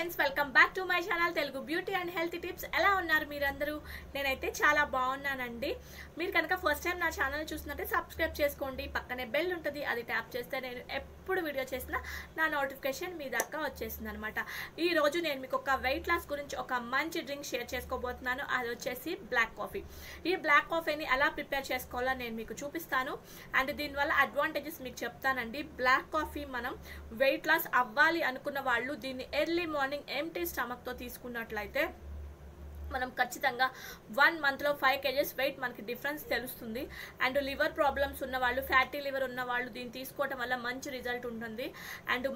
Friends, welcome back to my channel Telugu beauty and health tips. ఎలా ఉన్నారు మీరందరూ? నేనైతే చాలా బాగున్నానండి. మీరు కనుక ఫస్ట్ టైం నా ఛానల్ చూసినట్టే సబ్స్క్రైబ్ చేసుకోండి. పక్కనే బెల్ ఉంటుంది, అది ట్యాప్ చేస్తే నేను ఎప్పుడు వీడియో చేసినా నా నోటిఫికేషన్ మీ దాకా వచ్చేసింది అనమాట. ఈ రోజు నేను మీకు ఒక వెయిట్ లాస్ గురించి ఒక మంచి డ్రింక్ షేర్ చేసుకోబోతున్నాను. అది వచ్చేసి బ్లాక్ కాఫీ. ఈ బ్లాక్ కాఫీని ఎలా ప్రిపేర్ చేసుకోవాలో నేను మీకు చూపిస్తాను. అండ్ దీనివల్ల అడ్వాంటేజెస్ మీకు చెప్తానండి. బ్లాక్ కాఫీ మనం వెయిట్ లాస్ అవ్వాలి అనుకున్న వాళ్ళు దీన్ని ఎర్లీ మార్నింగ్ ఎంటీ స్టమక్తో తీసుకున్నట్లయితే మనం ఖచ్చితంగా 1 మంత్లో 5 kgs వెయిట్ మనకి డిఫరెన్స్ తెలుస్తుంది. అండ్ లివర్ ప్రాబ్లమ్స్ ఉన్న వాళ్ళు, ఫ్యాటీ లివర్ ఉన్న వాళ్ళు దీన్ని తీసుకోవడం వల్ల మంచి రిజల్ట్ ఉంటుంది. అండ్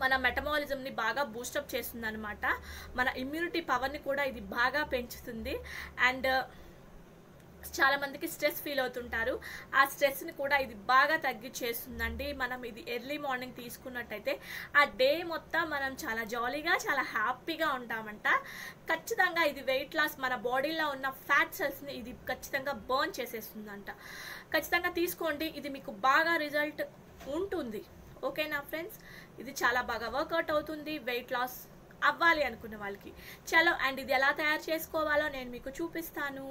మన మెటబాలిజంని బాగా బూస్టప్ చేస్తుంది అనమాట. మన ఇమ్యూనిటీ పవర్ని కూడా ఇది బాగా పెంచుతుంది. అండ్ చాలా మందికి స్ట్రెస్ ఫీల్ అవుతుంటారు, ఆ స్ట్రెస్ని కూడా ఇది బాగా తగ్గించేస్తుందండి. మనం ఇది ఎర్లీ మార్నింగ్ తీసుకున్నట్టయితే ఆ డే మొత్తం మనం చాలా జాలీగా, చాలా హ్యాపీగా ఉంటామంట. ఖచ్చితంగా ఇది వెయిట్ లాస్, మన బాడీలో ఉన్న ఫ్యాట్ సెల్స్ని ఇది ఖచ్చితంగా బర్న్ చేసేస్తుందంట. ఖచ్చితంగా తీసుకోండి, ఇది మీకు బాగా రిజల్ట్ ఉంటుంది. ఓకేనా ఫ్రెండ్స్? ఇది చాలా బాగా వర్కౌట్ అవుతుంది వెయిట్ లాస్ అవ్వాలి అనుకున్న వాళ్ళకి. చలో, అండ్ ఇది ఎలా తయారు చేసుకోవాలో నేను మీకు చూపిస్తాను.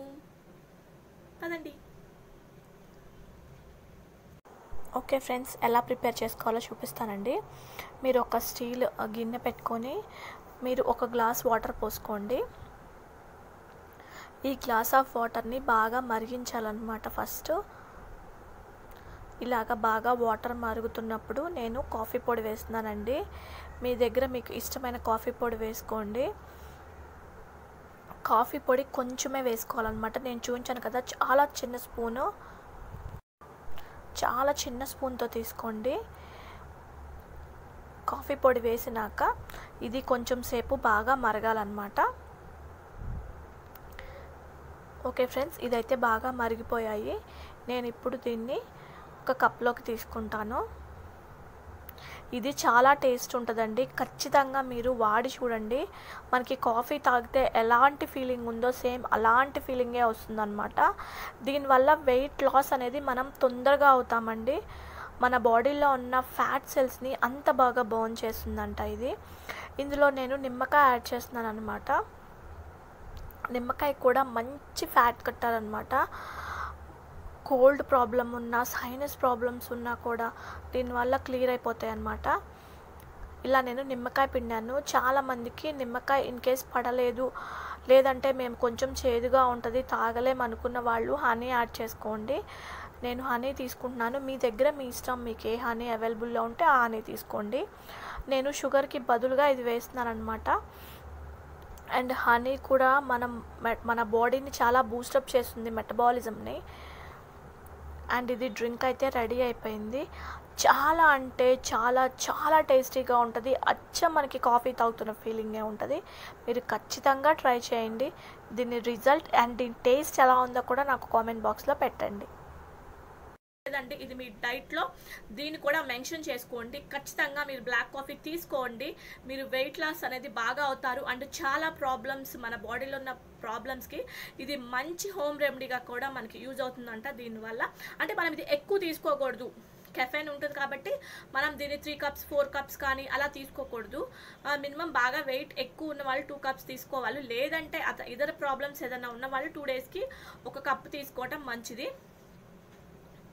పదండి. ఓకే ఫ్రెండ్స్, ఎలా ప్రిపేర్ చేసుకోవాలో చూపిస్తానండి. మీరు ఒక స్టీల్ గిన్నె పెట్టుకొని మీరు ఒక గ్లాస్ వాటర్ పోసుకోండి. ఈ గ్లాస్ ఆఫ్ వాటర్ని బాగా మరిగించాలన్నమాట. ఫస్ట్ ఇలాగ బాగా వాటర్ మరుగుతున్నప్పుడు నేను కాఫీ పొడి వేస్తున్నానండి. మీ దగ్గర మీకు ఇష్టమైన కాఫీ పొడి వేసుకోండి. కాఫీ పొడి కొంచెమే వేసుకోవాలన్నమాట. నేను చూపించాను కదా, చాలా చిన్న స్పూన్తో తీసుకోండి. కాఫీ పొడి వేసినాక ఇది కొంచెం సేపు బాగా మరగాలన్నమాట. ఓకే ఫ్రెండ్స్, ఇదైతే బాగా మరిగిపోయాయి. నేను ఇప్పుడు దీన్ని ఒక కప్లోకి తీసుకుంటాను. ఇది చాలా టేస్ట్ ఉంటుందండి. ఖచ్చితంగా మీరు వాడి చూడండి. మనకి కాఫీ తాగితే ఎలాంటి ఫీలింగ్ ఉందో సేమ్ అలాంటి ఫీలింగే వస్తుందన్నమాట. దీనివల్ల వెయిట్ లాస్ అనేది మనం తొందరగా అవుతామండి. మన బాడీలో ఉన్న ఫ్యాట్ సెల్స్ని అంత బాగా బర్న్ చేస్తుందంట ఇది. ఇందులో నేను నిమ్మకాయ యాడ్ చేస్తున్నాను అనమాట. నిమ్మకాయ కూడా మంచి ఫ్యాట్ కట్టాలన్నమాట. కోల్డ్ ప్రాబ్లం ఉన్నా, సైనస్ ప్రాబ్లమ్స్ ఉన్నా కూడా దీనివల్ల క్లియర్ అయిపోతాయి అన్నమాట. ఇలా నేను నిమ్మకాయ పిండాను. చాలామందికి నిమ్మకాయ ఇన్ కేస్ పడలేదు, లేదంటే మేము కొంచెం చేదుగా ఉంటుంది తాగలేము అనుకున్న వాళ్ళు హనీ యాడ్ చేసుకోండి. నేను హనీ తీసుకుంటున్నాను. మీ దగ్గర మీ ఇష్టం, మీకు ఏ హనీ అవైలబుల్లో ఉంటే ఆ హనీ తీసుకోండి. నేను షుగర్కి బదులుగా ఇది వేస్తున్నాను అనమాట. అండ్ హనీ కూడా మన బాడీని చాలా బూస్టప్ చేస్తుంది, మెటబాలిజంని. అండ్ ఇది డ్రింక్ అయితే రెడీ అయిపోయింది. చాలా అంటే చాలా చాలా టేస్టీగా ఉంటుంది. అచ్చం మనకి కాఫీ తాగుతున్న ఫీలింగే ఉంటుంది. మీరు ఖచ్చితంగా ట్రై చేయండి. దీని రిజల్ట్ అండ్ దీని టేస్ట్ ఎలా ఉందో కూడా నాకు కామెంట్ బాక్స్లో పెట్టండి. లేదంటే ఇది మీ డైట్లో దీన్ని కూడా మెన్షన్ చేసుకోండి. ఖచ్చితంగా మీరు బ్లాక్ కాఫీ తీసుకోండి. మీరు వెయిట్ లాస్ అనేది బాగా అవుతారు. అండ్ చాలా ప్రాబ్లమ్స్, మన బాడీలో ఉన్న ప్రాబ్లమ్స్కి ఇది మంచి హోమ్ రెమెడీగా కూడా మనకి యూజ్ అవుతుందంట. దీనివల్ల అంటే మనం ఇది ఎక్కువ తీసుకోకూడదు, కెఫెన్ ఉంటుంది కాబట్టి మనం దీన్ని 3 cups 4 cups కానీ అలా తీసుకోకూడదు. మినిమం బాగా వెయిట్ ఎక్కువ ఉన్న వాళ్ళు 2 cups తీసుకోవాలి. లేదంటే ఇతర ప్రాబ్లమ్స్ ఏదైనా ఉన్న వాళ్ళు 2 daysకి 1 cup తీసుకోవటం మంచిది.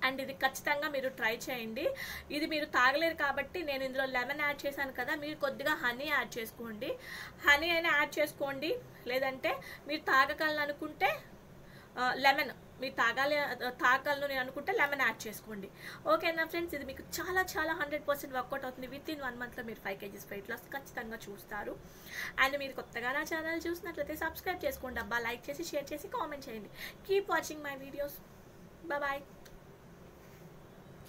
అండ్ ఇది ఖచ్చితంగా మీరు ట్రై చేయండి. ఇది మీరు తాగలేరు కాబట్టి నేను ఇందులో లెమన్ యాడ్ చేశాను కదా, మీరు కొద్దిగా హనీ యాడ్ చేసుకోండి. హనీ అయినా యాడ్ చేసుకోండి, లేదంటే మీరు తాగగలను అనుకుంటే లెమన్, మీరు తాగలను నేను అనుకుంటే లెమన్ యాడ్ చేసుకోండి. ఓకేనా ఫ్రెండ్స్? ఇది మీకు చాలా చాలా 100% వర్కౌట్ అవుతుంది. విత్ ఇన్ 1 monthలో మీరు 5 kgs వెయిట్ లాస్ ఖచ్చితంగా చూస్తారు. అండ్ మీరు కొత్తగా నా ఛానల్ చూసినట్లయితే సబ్స్క్రైబ్ చేసుకోండి అబ్బా. లైక్ చేసి, షేర్ చేసి, కామెంట్ చేయండి. Keep watching my videos. Bye.